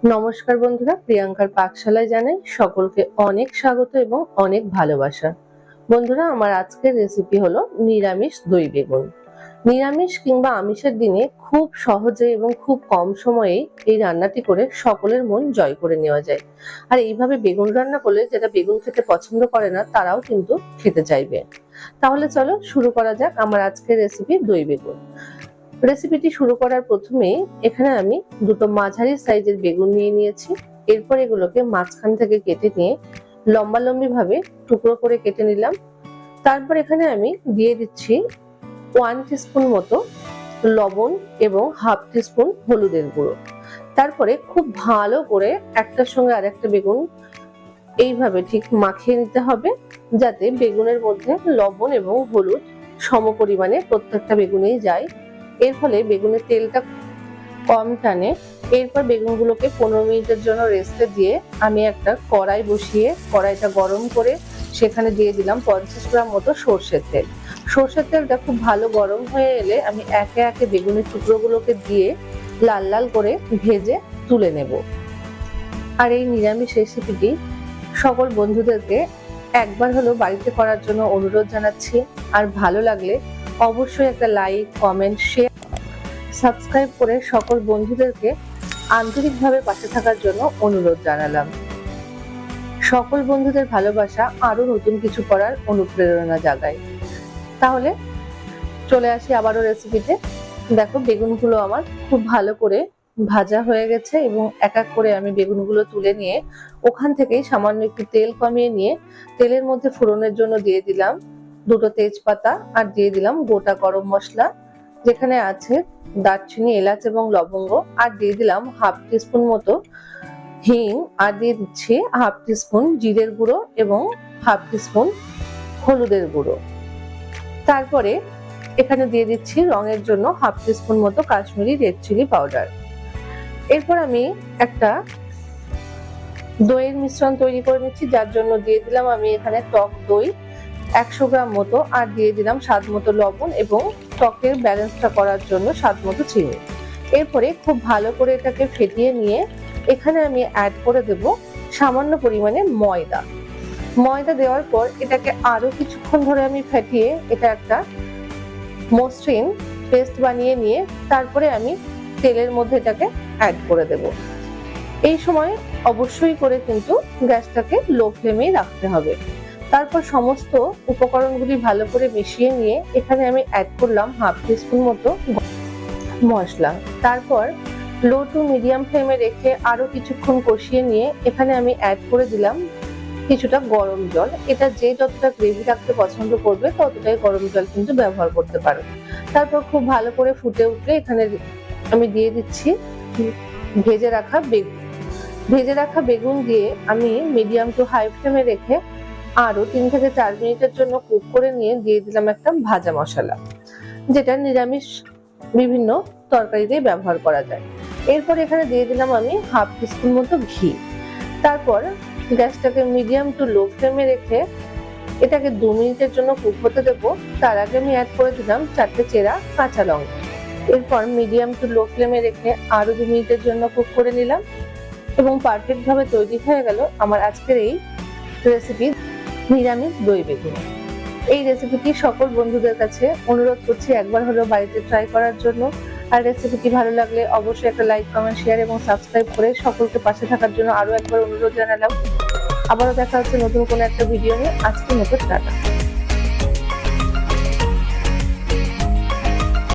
নমস্কার বন্ধুরা, প্রিয়াঙ্কার পাকশালায় জানাই সকলকে অনেক স্বাগত এবং অনেক ভালোবাসা। বন্ধুরা, আমার আজকের রেসিপি হলো নিরামিষ দই বেগুন। নিরামিষ কিংবা আমিষের দিনে খুব সহজে এবং খুব কম সময়ে এই রান্নাটি করে সকলের মন জয় করে নেওয়া যায়। আর এইভাবে বেগুন রান্না করলে যারা বেগুন খেতে পছন্দ করে না তারাও কিন্তু খেতে চাইবে। তাহলে চলো শুরু করা যাক আমার আজকের রেসিপি দই বেগুন। রেসিপিটি শুরু করার প্রথমেই এখানে আমি দুটো মাঝারি সাইজের বেগুন নিয়ে নিয়েছি। এরপর এগুলোকে মাঝখান থেকে কেটে নিয়ে লম্বালম্বি ভাবে টুকরো করে কেটে নিলাম। তারপর এখানে আমি দিয়ে দিচ্ছি 1 টিস্পুন মতো লবণ এবং হাফ টিস্পুন হলুদের গুঁড়ো। তারপরে খুব ভালো করে একটার সঙ্গে আরেকটা বেগুন এইভাবে ঠিক মাখিয়ে নিতে হবে, যাতে বেগুনের মধ্যে লবণ এবং হলুদ সম পরিমাণে প্রত্যেকটা বেগুনেই যায়। এর ফলে বেগুনের তেলটা কম টানে। এরপর বেগুনগুলোকে 15 মিনিটের জন্য রেস্টে দিয়ে আমি একটা কড়াই বসিয়ে কড়াইটা গরম করে সেখানে দিয়ে দিলাম 50 গ্রাম মতো সর্ষের তেল। সর্ষের তেলটা খুব ভালো গরম হয়ে এলে আমি একে একে বেগুনের টুকরোগুলোকে দিয়ে লাল লাল করে ভেজে তুলে নেব। আর এই নিরামিষ রেসিপিটি সকল বন্ধুদেরকে একবার হলো বাড়িতে করার জন্য অনুরোধ জানাচ্ছি। আর ভালো লাগলে অবশ্যই একটা লাইক, কমেন্ট, শেয়ার, সাবস্ক্রাইব করে সকল বন্ধুদেরকে আন্তরিকভাবে পাশে থাকার জন্য অনুরোধ জানালাম। সকল বন্ধুদের ভালোবাসা আরো নতুন কিছু করার অনুপ্রেরণা জাগায়। তাহলে চলে আসি আবারও রেসিপিতে। দেখো, বেগুনগুলো আমার খুব ভালো করে ভাজা হয়ে গেছে এবং এক এক করে আমি বেগুনগুলো তুলে নিয়ে ওখান থেকেই সামান্য একটু তেল কমিয়ে নিয়ে তেলের মধ্যে ফোড়নের জন্য দিয়ে দিলাম দুটো তেজপাতা আর দিয়ে দিলাম গোটা গরম মশলা, যেখানে আছে দারচিনি, এলাচ এবং লবঙ্গ, আর দিয়ে দিলাম হাফ টিস্পুন মতো হিং, আর দিয়ে দিচ্ছি হাফ টিস্পুন জিরের গুঁড়ো এবং হাফ টিস্পুন হলুদের গুঁড়ো। তারপরে এখানে দিয়ে দিচ্ছি রঙের জন্য হাফ টিস্পুন মতো কাশ্মীরি রেড চিলি পাউডার। এরপর আমি একটা দইয়ের মিশ্রণ তৈরি করে নিচ্ছি, যার জন্য দিয়ে দিলাম আমি এখানে টক দই 100 গ্রাম মতো, আর দিয়ে দিলাম স্বাদ মতো লবণ এবং টকের ব্যালেন্সটা করার জন্য স্বাদ মতো চিনি। এরপরে খুব ভালো করে এটাকে ফেটিয়ে নিয়ে এখানে আমি অ্যাড করে দেব সামান্য পরিমাণে ময়দা। ময়দা দেওয়ার পর এটাকে আরো কিছুক্ষণ ধরে আমি ফেটিয়ে এটা একটা মসৃণ পেস্ট বানিয়ে নিয়ে তারপরে আমি তেলের মধ্যে এটাকে অ্যাড করে দেব। এই সময় অবশ্যই করে কিন্তু গ্যাসটাকে লো ফ্লেমেই রাখতে হবে। তারপর সমস্ত উপকরণগুলি ভালো করে মিশিয়ে নিয়ে এখানে আমি অ্যাড করলাম হাফ টিস্পুন মতো মশলা। তারপর লো টু মিডিয়াম ফ্লেমে রেখে আরো কিছুক্ষণ কষিয়ে নিয়ে এখানে আমি অ্যাড করে দিলাম কিছুটা গরম জল। এটা যে যতটা গ্রেভি রাখতে পছন্দ করবে ততটাই গরম জল কিন্তু ব্যবহার করতে পারো। তারপর খুব ভালো করে ফুটে উঠলে এখানে আমি দিয়ে দিচ্ছি ভেজে রাখা বেগুন দিয়ে আমি মিডিয়াম টু হাই ফ্লেমে রেখে আরো 3 থেকে 4 মিনিটের জন্য কুক করে নিয়ে দিয়ে দিলাম একটা ভাজা মশলা, যেটা নিরামিষ বিভিন্ন তরকারিতে ব্যবহার করা যায়। এরপর এখানে দিয়ে দিলাম আমি হাফ টিস্পুন মতো ঘি। তারপর গ্যাসটাকে মিডিয়াম টু লো ফ্লেমে রেখে এটাকে 2 মিনিটের জন্য কুক হতে দেবো। তার আগে আমি অ্যাড করে দিলাম 4টে চেরা কাঁচা লঙ্কা। এরপর মিডিয়াম টু লো ফ্লেমে রেখে আরো 2 মিনিটের জন্য কুক করে নিলাম এবং পারফেক্ট ভাবে তৈরি হয়ে গেল আমার আজকের এই রেসিপি নিরামিষ দই বেগুন। এই রেসিপিটি সকল বন্ধুদের কাছে অনুরোধ করছি একবার হলেও বাড়িতে ট্রাই করার জন্য। আর রেসিপিটি ভালো লাগলে অবশ্যই একটা লাইক, কমেন্ট, শেয়ার এবং সাবস্ক্রাইব করে সকলকে পাশে থাকার জন্য আরো একবার অনুরোধ জানালাম। আবারও দেখা হচ্ছে নতুন কোনো একটা ভিডিও নিয়ে। আজকের মতো টাটা।